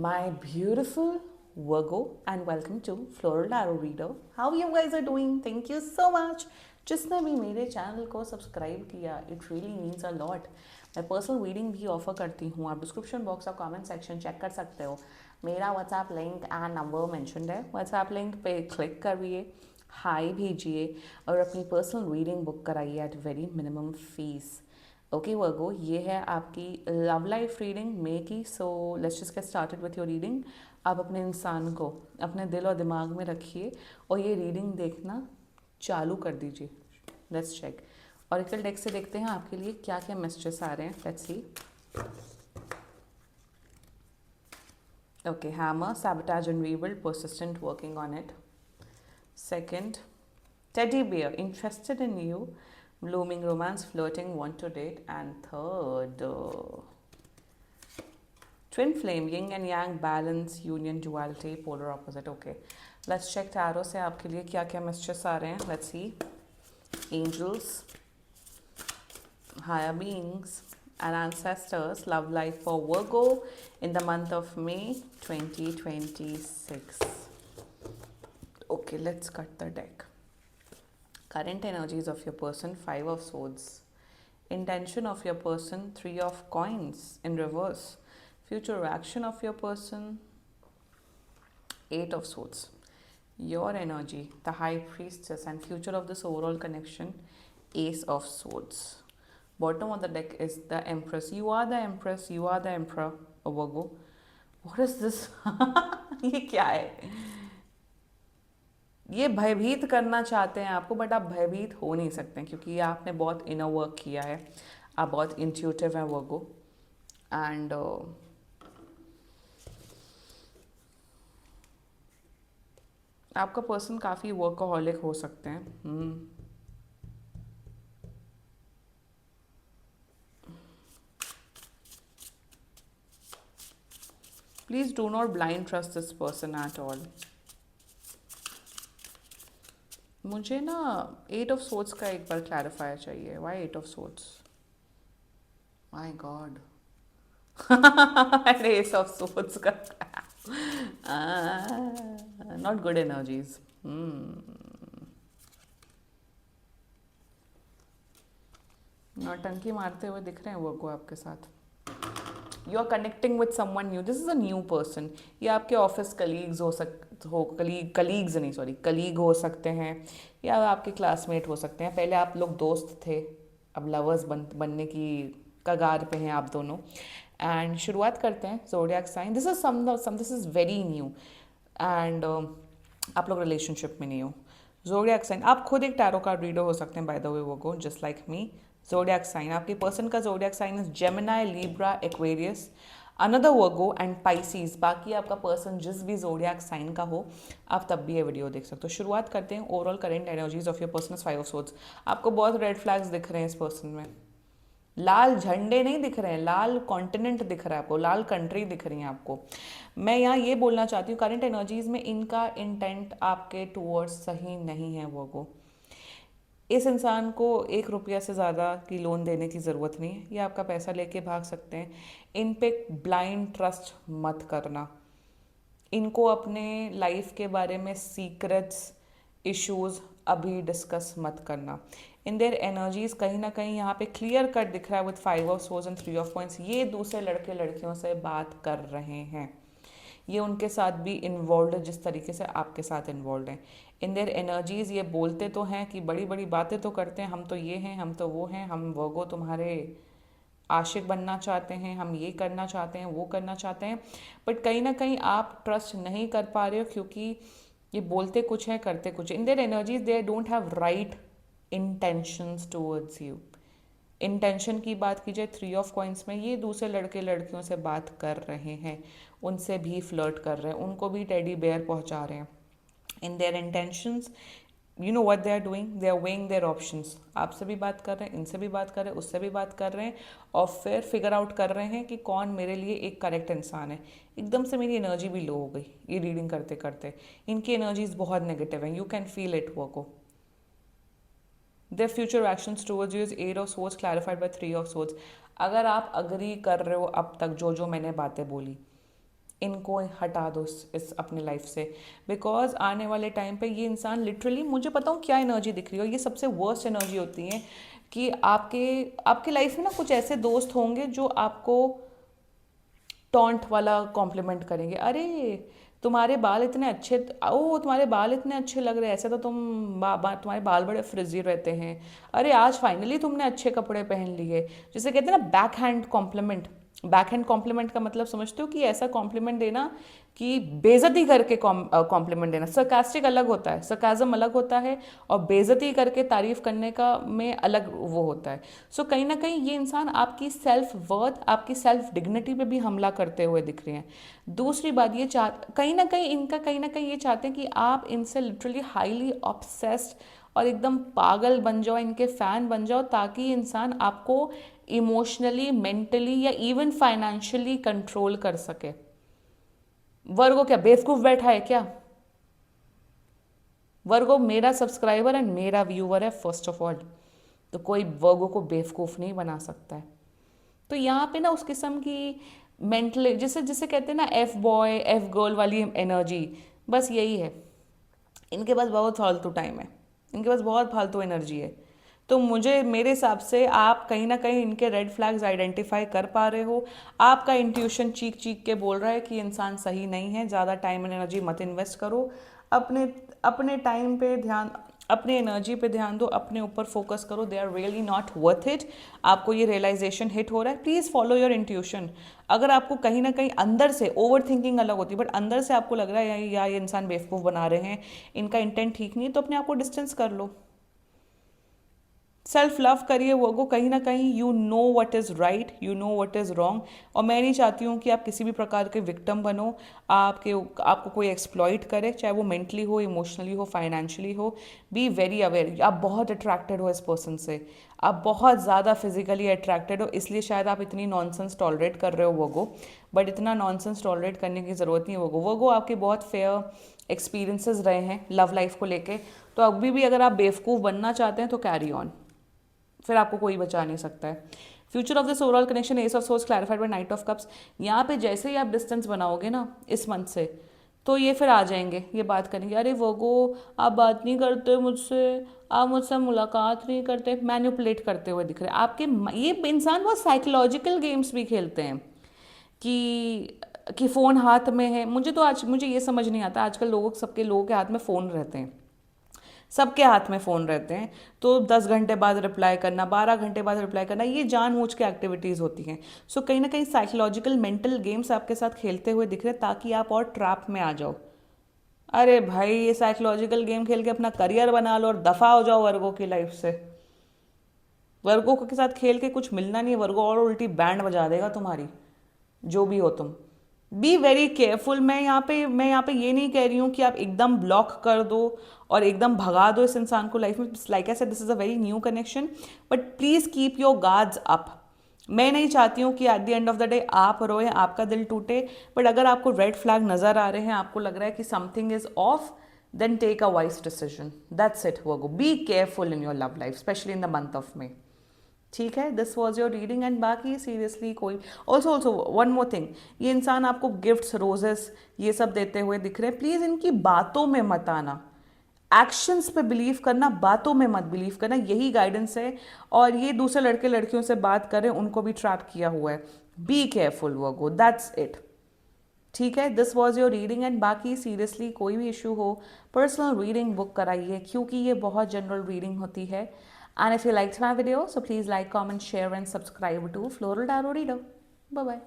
my beautiful Virgo, and welcome to Floral Tarot Reader. How you guys are doing? Thank you so much. जिसने भी मेरे channel को subscribe किया, it really means a lot. मैं personal reading भी offer करती हूँ. आप डिस्क्रिप्शन बॉक्स और कमेंट सेक्शन चेक कर सकते हो. मेरा WhatsApp link and number mentioned है. व्हाट्सएप लिंक पे क्लिक करिए, हाई भेजिए और अपनी पर्सनल रीडिंग बुक कराइए at very minimum fees. Okay Virgo, ये है आपकी लव लाइफ रीडिंग मे की. So let's just get started with your reading. आप अपने इंसान को अपने दिल और दिमाग में रखिए और ये रीडिंग देखना चालू कर दीजिए. Let's check. ऑरिकल डेक से देखते हैं आपके लिए क्या क्या मैसेजेस आ रहे हैं. Let's see. Okay, hammer, sabotage and rebuild, persistent, working on it. Second, teddy bear, interested in you, blooming romance, flirting, want to date. And third, twin flame, yin and yang, balance, union, duality, polar opposite. Okay, let's check tarot से आपके लिए क्या क्या messages आ रहे हैं. Let's see. Angels, higher beings and ancestors, love life for Virgo in the month of May 2026. Okay, let's cut the deck. Current energies of your person, 5 of swords. Intention of your person, 3 of coins in reverse. Future action of your person, 8 of swords. Your energy, the high priestess, and future of this overall connection, ace of swords. Bottom of the deck is the empress. You are the empress, you are the emperor, Virgo. What is this? ये क्या है? ये भयभीत करना चाहते हैं आपको, but आप भयभीत हो नहीं सकते क्योंकि आपने बहुत इनर वर्क किया है. आप बहुत इंट्यूटिव हैं वर्गो. एंड आपका पर्सन काफ़ी वर्कaholic हो सकते हैं. Please do not blind trust this person at all. मुझे ना 8 ऑफ सोर्ट्स का एक बार क्लैरिफायर चाहिए. Why 8 of swords? My god. And ace of swords का. Not good energies. नौटंकी मारते हुए दिख रहे हैं वो को आपके साथ. You are connecting with someone new. This is a new person. ये आपके ऑफिस कलीग्स कलीग्स नहीं, सॉरी, कलीग हो सकते हैं या आपके क्लासमेट हो सकते हैं. पहले आप लोग दोस्त थे, अब लवर्स बनने की कगार पे हैं आप दोनों. एंड शुरुआत करते हैं zodiac sign. This is very new. And आप लोग रिलेशनशिप में नहीं हो. ज़ोडिएक साइन, आप खुद एक टैरो कार्ड रीडर हो सकते हैं bye the way Virgo, just like me. Zodiac sign, आपकी पर्सन का zodiac sign is Gemini, Libra, Aquarius, another Virgo and Pisces. बाकी आपका पर्सन जिस भी ज़ोडिएक साइन का हो, आप तब भी ये वीडियो देख सकते हो. शुरुआत करते हैं. Overall current energies of your person is 5 of swords. आपको बहुत रेड फ्लैग्स दिख रहे हैं इस पर्सन में. लाल झंडे नहीं दिख रहे हैं, लाल कॉन्टिनेंट दिख रहा है आपको, लाल कंट्री दिख रही है आपको. मैं यहाँ ये बोलना चाहती हूँ, करंट एनर्जीज में इनका इंटेंट आपके टूवर्ड्स सही नहीं है वर्गो. इस इंसान को 1 रुपया से ज़्यादा की लोन देने की ज़रूरत नहीं है. ये आपका पैसा लेके भाग सकते हैं. इन पे ब्लाइंड ट्रस्ट मत करना. इनको अपने लाइफ के बारे में सीक्रेट्स, इश्यूज अभी डिस्कस मत करना. इन देयर एनर्जीज कहीं ना कहीं यहाँ पे क्लियर कट दिख रहा है with 5 of swords and 3 of coins. ये दूसरे लड़के लड़कियों से बात कर रहे हैं. ये उनके साथ भी इन्वॉल्व है जिस तरीके से आपके साथ इन्वॉल्व हैं. इन देयर एनर्जीज ये बोलते तो हैं कि बड़ी बड़ी बातें तो करते हैं, हम तो ये हैं, हम तो वो हैं, हम वर्गो तुम्हारे आशिक बनना चाहते हैं, हम ये करना चाहते हैं, वो करना चाहते हैं. बट कहीं ना कहीं आप ट्रस्ट नहीं कर पा रहे हो क्योंकि ये बोलते कुछ है, करते कुछ. In their energies they don't have right intentions towards you. Intention की बात की जाए 3 ऑफ कॉइंस में, ये दूसरे लड़के लड़कियों से बात कर रहे हैं, उनसे भी फ्लर्ट कर रहे हैं, उनको भी टेडी बेयर पहुंचा रहे हैं. In their intentions, you know what they are doing, they are weighing their options. आपसे भी बात कर रहे हैं, इनसे भी बात कर रहे हैं, उससे भी बात कर रहे हैं और फिर फिगर आउट कर रहे हैं कि कौन मेरे लिए एक करेक्ट इंसान है. एकदम से मेरी एनर्जी भी लो हो गई ये रीडिंग करते करते. इनकी एनर्जीज बहुत नेगेटिव हैं. You can feel it Virgo. Their future actions towards you is 8 of swords clarified by 3 of swords. अगर आप अग्री कर रहे हो अब तक जो जो मैंने बातें बोली, इनको हटा दो इस अपने लाइफ से, बिकॉज आने वाले टाइम पे ये इंसान लिटरली, मुझे पता हूँ क्या एनर्जी दिख रही है, और ये सबसे वर्स्ट एनर्जी होती है कि आपके आपके लाइफ में ना कुछ ऐसे दोस्त होंगे जो आपको टॉन्ट वाला कॉम्प्लीमेंट करेंगे। अरे तुम्हारे बाल इतने अच्छे, ओ तुम्हारे बाल इतने अच्छे लग रहे हैं, ऐसे तो तुम्हारे बाल बड़े फ्रिजी रहते हैं। अरे आज फाइनली तुमने अच्छे कपड़े पहन लिए। जिसे कहते हैं ना back hand compliment. Back hand compliment का मतलब समझते हो कि ऐसा कॉम्प्लीमेंट देना कि बेइज्जती करके कॉम्प्लीमेंट देना। सरकास्टिक अलग होता है, सरकाजम अलग होता है, और बेइज्जती करके तारीफ करने का में अलग वो होता है। सो कहीं ना कहीं ये इंसान आपकी सेल्फ वर्थ, आपकी सेल्फ डिग्निटी पे भी हमला करते हुए दिख रहे हैं। दूसरी बात ये कहीं ना कहीं ये चाहते हैं कि आप इनसे लिटरली हाईली ऑब्सेस्ड और एकदम पागल बन जाओ, इनके फैन बन जाओ, ताकि इंसान आपको इमोशनली, मेंटली या इवन फाइनेंशियली कंट्रोल कर सके। वर्गो क्या बेवकूफ बैठा है क्या? वर्गो मेरा सब्सक्राइबर एंड मेरा व्यूअर है फर्स्ट ऑफ ऑल, तो कोई वर्गो को बेवकूफ नहीं बना सकता है। तो यहाँ पे ना उस किस्म की मेंटल, जिसे जिसे कहते हैं ना एफ बॉय एफ गर्ल वाली एनर्जी, बस यही है। इनके पास बहुत फालतू टाइम है, इनके पास बहुत फालतू एनर्जी है। तो मेरे हिसाब से आप कहीं ना कहीं इनके रेड फ्लैग्स आइडेंटिफाई कर पा रहे हो। आपका इंट्यूशन चीख चीख के बोल रहा है कि इंसान सही नहीं है, ज़्यादा टाइम एंड एनर्जी मत इन्वेस्ट करो। अपने अपने टाइम पे ध्यान, अपने एनर्जी पे ध्यान दो, अपने ऊपर फोकस करो। They are really not worth it. आपको ये रियलाइजेशन हिट हो रहा है, प्लीज़ फॉलो योर इंट्यूशन। अगर आपको कहीं ना कहीं अंदर से, ओवर थिंकिंग अलग होती है, बट अंदर से आपको लग रहा है या ये इंसान बेवकूफ़ बना रहे हैं, इनका इंटेंट ठीक नहीं है, तो अपने आप को डिस्टेंस कर लो। सेल्फ लव करिए वो कहीं ना कहीं you know what is right, you know what is wrong. और मैं नहीं चाहती हूँ कि आप किसी भी प्रकार के विक्टिम बनो, आपको कोई एक्सप्लॉइट करे, चाहे वो मेंटली हो, इमोशनली हो, फाइनेंशियली हो। Be very aware. आप बहुत अट्रैक्टेड हो इस पर्सन से, आप बहुत ज़्यादा फिजिकली अट्रैक्टेड हो, इसलिए शायद आप इतनी नॉनसेंस टॉलरेट कर रहे हो वोगो। बट इतना नॉनसेंस टॉलरेट करने की ज़रूरत नहीं है वोगो आपके बहुत फेयर एक्सपीरियंसेस रहे हैं लव लाइफ को लेके। तो अभी भी अगर आप बेवकूफ़ बनना चाहते हैं तो कैरी ऑन, फिर आपको कोई बचा नहीं सकता है। Future of this overall connection ace of swords clarified by knight of cups. यहाँ पे जैसे ही आप डिस्टेंस बनाओगे ना इस मंथ से, तो ये फिर आ जाएंगे, ये बात करेंगे, अरे वोगो आप बात नहीं करते मुझसे, आप मुझसे मुलाकात नहीं करते, मैनिपुलेट करते हुए दिख रहे हैं आपके। ये इंसान बहुत साइकोलॉजिकल गेम्स भी खेलते हैं कि फ़ोन हाथ में है। मुझे ये समझ नहीं आता, आजकल सबके लोगों के हाथ में फ़ोन रहते हैं, सबके हाथ में फ़ोन रहते हैं। तो 10 घंटे बाद रिप्लाई करना, 12 घंटे बाद रिप्लाई करना, ये जानबूझ के एक्टिविटीज़ होती हैं। सो कहीं ना कहीं साइकोलॉजिकल मेंटल गेम्स आपके साथ खेलते हुए दिख रहे हैं ताकि आप और ट्रैप में आ जाओ। अरे भाई ये साइकोलॉजिकल गेम खेल के अपना करियर बना लो और दफ़ा हो जाओ वर्गों की लाइफ से। वर्गों के साथ खेल के कुछ मिलना नहीं है, वर्गों और उल्टी बैंड बजा देगा तुम्हारी, जो भी हो तुम। Be very careful. मैं यहाँ पे ये नहीं कह रही हूँ कि आप एकदम ब्लॉक कर दो और एकदम भगा दो इस इंसान को लाइफ में। Like I said, this is a very new connection, but please keep your guards up. मैं नहीं चाहती हूँ कि at the end of the day आप रोए, आपका दिल टूटे। बट अगर आपको रेड फ्लैग नज़र आ रहे हैं, आपको लग रहा है कि something is off, then take a wise decision. That's it Virgo. Be careful in your love life, specially in the month of May. ठीक है, this was your reading. And बाकी सीरियसली कोई ऑल्सो वन मोर थिंग, ये इंसान आपको gifts, roses ये सब देते हुए दिख रहे हैं, प्लीज़ इनकी बातों में मत आना। एक्शंस पे बिलीव करना, बातों में मत बिलीव करना, यही गाइडेंस है। और ये दूसरे लड़के लड़कियों से बात करें, उनको भी ट्रैप किया हुआ है। Be careful Virgo, that's it. ठीक है, this was your reading. And बाकी सीरियसली कोई भी इशू हो, पर्सनल रीडिंग बुक कराइए, क्योंकि ये बहुत जनरल रीडिंग होती है। And if you like my video, so please like, comment, share and subscribe to Floral Tarot Reader. Bye bye.